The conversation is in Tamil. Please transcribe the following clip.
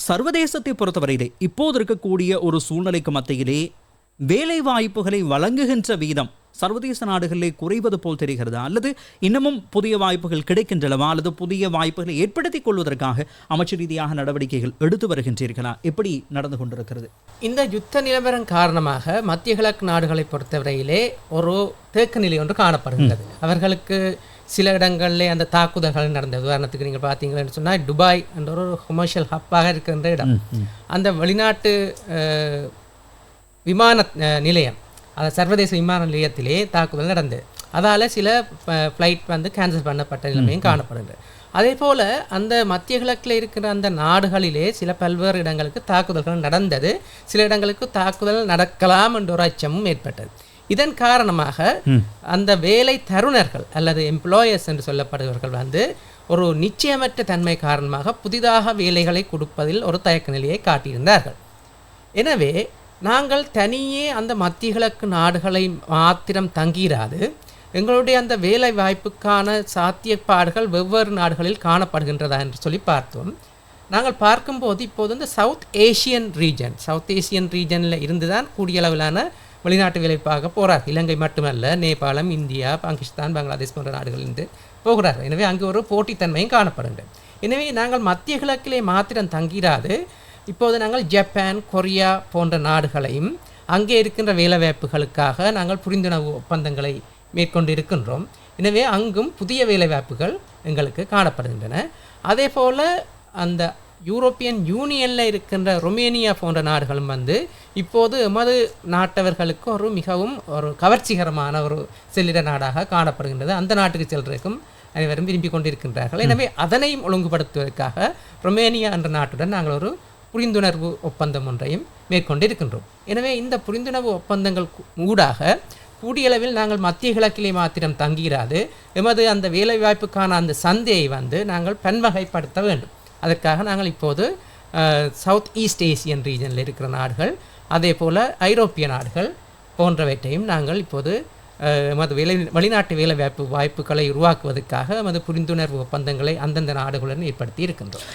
சர்வதேசத்தை பொறுத்தவரையிலே இப்போது இருக்கக்கூடிய ஒரு சூழ்நிலைக்கு மத்தியிலே வேலை வாய்ப்புகளை வழங்குகின்ற வீதம் சர்வதேச நாடுகளிலே குறைவது போல் தெரிகிறதா, அல்லது இன்னமும் புதிய வாய்ப்புகள் கிடைக்கின்றனவா, அல்லது புதிய வாய்ப்புகளை ஏற்படுத்திக் கொள்வதற்காக அமைச்சு ரீதியாக நடவடிக்கைகள் எடுத்து வருகின்றீர்களா? எப்படி நடந்து கொண்டிருக்கிறது? இந்த யுத்த நிலவரம் காரணமாக மத்திய கிழக்கு நாடுகளை பொறுத்தவரையிலே ஒரு தேக்க நிலை ஒன்று காணப்படுகின்றது. அவர்களுக்கு சில இடங்களிலே அந்த தாக்குதல்கள் நடந்தது. உதாரணத்துக்கு நீங்கள் பார்த்தீங்கன்னு சொன்னால் துபாய் என்ற ஒரு கொமர்ஷியல் ஹப்பாக இருக்கின்ற இடம், அந்த வெளிநாட்டு விமான நிலையம், அந்த சர்வதேச விமான நிலையத்திலே தாக்குதல் நடந்தது. அதால் சில ஃப்ளைட் கேன்சல் பண்ணப்பட்ட நிலைமையும் காணப்படுகிறது. அதே போல் அந்த மத்திய கிழக்கில் இருக்கிற அந்த நாடுகளிலே சில பல்வேறு இடங்களுக்கு தாக்குதல்கள் நடந்தது. சில இடங்களுக்கு தாக்குதல் நடக்கலாம் என்ற ஒரு அச்சமும் ஏற்பட்டது. இதன் காரணமாக அந்த வேலை தருணர்கள் அல்லது எம்ப்ளாயர்ஸ் என்று சொல்லப்படுபவர்கள் ஒரு நிச்சயமற்ற தன்மை காரணமாக புதிதாக வேலைகளை கொடுப்பதில் ஒரு தயக்க நிலையை காட்டியிருந்தார்கள். எனவே நாங்கள் தனியே அந்த மத்திய கிழக்கு நாடுகளை மாத்திரம் தங்கிராது எங்களுடைய அந்த வேலை வாய்ப்புக்கான சாத்தியப்பாடுகள் வெவ்வேறு நாடுகளில் காணப்படுகின்றதா என்று சொல்லி பார்த்தோம். நாங்கள் பார்க்கும்போது இப்போது இந்த சவுத் ஏசியன் ரீஜனில் இருந்து தான் கூடிய அளவிலான வெளிநாட்டு வேலை பார்க்க போகிறார். இலங்கை மட்டுமல்ல, நேபாளம், இந்தியா, பாகிஸ்தான், பங்களாதேஷ் போன்ற நாடுகளிலிருந்து போகிறார்கள். எனவே அங்கு ஒரு போட்டித்தன்மையும் காணப்படுகின்றது. எனவே நாங்கள் மத்திய கிழக்கிலே மாத்திரம் தங்கிராது இப்போது நாங்கள் ஜப்பான், கொரியா போன்ற நாடுகளையும் அங்கே இருக்கின்ற வேலைவாய்ப்புகளுக்காக நாங்கள் புரிந்துணர்வு ஒப்பந்தங்களை மேற்கொண்டு இருக்கின்றோம். எனவே அங்கும் புதிய வேலைவாய்ப்புகள் எங்களுக்கு காணப்படுகின்றன. அதே போல் அந்த யூரோப்பியன் யூனியனில் இருக்கின்ற ரொமேனியா போன்ற நாடுகளும் இப்போது எமது நாட்டவர்களுக்கு ஒரு மிகவும் ஒரு கவர்ச்சிகரமான ஒரு செல்லிட நாடாக காணப்படுகின்றது. அந்த நாட்டுக்கு செல்வதற்கும் அனைவரும் விரும்பி கொண்டிருக்கின்றார்கள். எனவே அதனையும் ஒழுங்குபடுத்துவதற்காக ரொமேனியா என்ற நாட்டுடன் நாங்கள் ஒரு புரிந்துணர்வு ஒப்பந்தம் ஒன்றையும் மேற்கொண்டிருக்கின்றோம். எனவே இந்த புரிந்துணர்வு ஒப்பந்தங்கள் ஊடாக கூடியளவில் நாங்கள் மத்திய கிழக்கிலே மாத்திரம் தங்கிராது எமது அந்த வேலைவாய்ப்புக்கான அந்த சந்தையை நாங்கள் பன்வகைப்படுத்த வேண்டும். அதற்காக நாங்கள் இப்போது சவுத் ஈஸ்ட் ஏசியன் ரீஜனில் இருக்கிற நாடுகள், அதே போல் ஐரோப்பிய நாடுகள் போன்றவற்றையும் நாங்கள் இப்போது எமது வெளிநாட்டு வேலைவாய்ப்புகளை உருவாக்குவதற்காக எமது புரிந்துணர்வு ஒப்பந்தங்களை அந்தந்த நாடுகளுடன் ஏற்படுத்தி இருக்கின்றோம்.